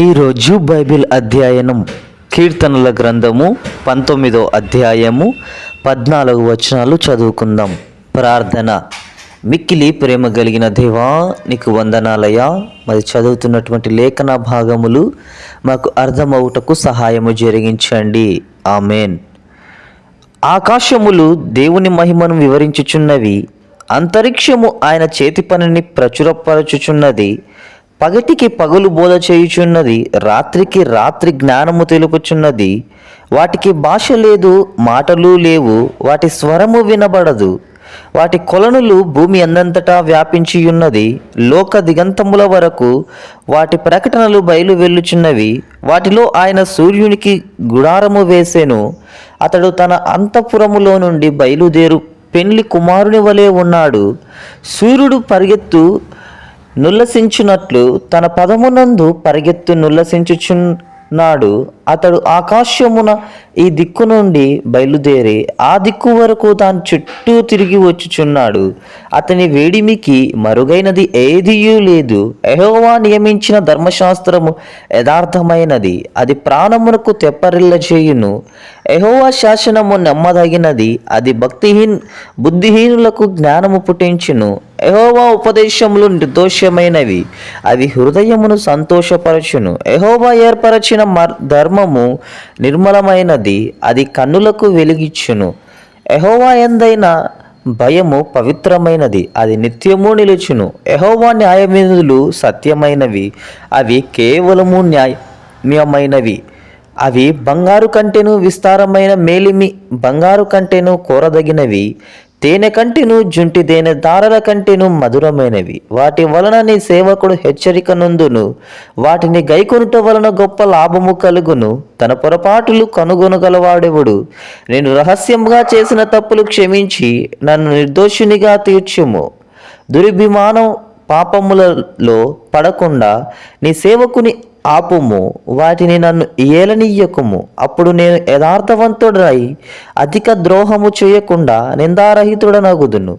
ఈరోజు బైబిల్ అధ్యయనం కీర్తనల గ్రంథము 19వ అధ్యాయము 14 వచనాలు చదువుకుందాం. ప్రార్థన. మిక్కిలి ప్రేమ కలిగిన దేవా, నీకు వందనాలయ్యా. మరి చదువుతున్నటువంటి లేఖన భాగములు మాకు అర్థమవుటకు సహాయము జరిగించండి. ఆమెన్. ఆకాశములు దేవుని మహిమను వివరించుచున్నవి, అంతరిక్షము ఆయన చేతి పనిని ప్రచురపరచుచున్నది. పగటికి పగలు బోధ చేయుచున్నది, రాత్రికి రాత్రి జ్ఞానము తెలుపుచున్నది. వాటికి భాష లేదు, మాటలు లేవు, వాటి స్వరము వినబడదు. వాటి కొలనులు భూమి అందంతటా వ్యాపించి ఉన్నది. లోక దిగంతముల వరకు వాటి ప్రకటనలు బయలు వెళ్ళుచున్నవి. వాటిలో ఆయన సూర్యునికి గుడారము వేసెను. అతడు తన అంతఃపురములో నుండి బయలుదేరు పెండ్లి కుమారుని వలె ఉన్నాడు. సూర్యుడు పరిగెత్తు నుల్లసించున్నట్లు తన పదమునందు పరిగెత్తు నుల్లసించుచున్నాడు. అతడు ఆకాశమున ఈ దిక్కు నుండి బయలుదేరి ఆ దిక్కు వరకు తాను చుట్టూ తిరిగి వచ్చుచున్నాడు. అతని వేడిమికి మరుగైనది ఏదియూ లేదు. యెహోవా నియమించిన ధర్మశాస్త్రము యథార్థమైనది, అది ప్రాణమునకు తెప్పరిల్ల చేయును. యెహోవా శాసనము నమ్మదగినది, అది బుద్ధిహీనులకు జ్ఞానము పుట్టించును. యెహోవా ఉపదేశములు నిర్దోషమైనవి, అవి హృదయమును సంతోషపరచును. యెహోవా ఏర్పరచిన ధర్మము నిర్మలమైనది, అది కన్నులకు వెలిగిచ్చును. యెహోవా యందైన భయము పవిత్రమైనది, అది నిత్యము నిలుచును. యెహోవా న్యాయవిధులు సత్యమైనవి, అవి కేవలము న్యాయమైనవి. అవి బంగారు కంటెను విస్తారమైన మేలిమి, బంగారు కంటెను కోరదగినవి, తేనె కంటెను జుంటి తేనె దారల కంటెను మధురమైనవి. వాటి వలన నీ సేవకుడు హెచ్చరిక నొందును. వాటిని గైకొనుట వలన గొప్ప లాభము కలుగును. తన పొరపాటులు కనుగొనగలవాడెవడు? నేను రహస్యంగా చేసిన తప్పులు క్షమించి నన్ను నిర్దోషినిగా తీర్చుము. దురభిమానం పాపములలో పడకుండా నీ సేవకుని ఆపుము. వాటిని నన్ను ఏలనీయకుము. అప్పుడు నేను యథార్థవంతుడై అధిక ద్రోహము చేయకుండా నిందారహితుడనగుదును.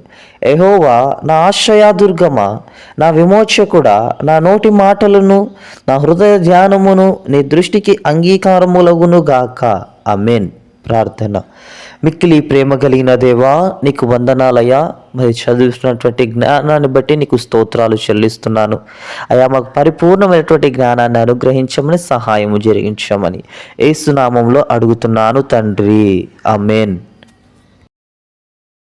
యెహోవా నా ఆశ్రయదుర్గమా, నా విమోచకుడా, నా నోటి మాటలను నా హృదయ ధ్యానమును నీ దృష్టికి అంగీకారములగును గాక. ఆమేన్. ప్రార్థన. మిక్కిలి ప్రేమ కలిగిన దేవా, నీకు వందనాలయ్యా. మరి చదువుతున్నటువంటి జ్ఞానాన్ని బట్టి నీకు స్తోత్రాలు చెల్లిస్తున్నాను అయ్యా. మాకు పరిపూర్ణమైనటువంటి జ్ఞానాన్ని అనుగ్రహించమని, సహాయము జరిగించమని యేసు నామములో అడుగుతున్నాను తండ్రి. ఆమేన్.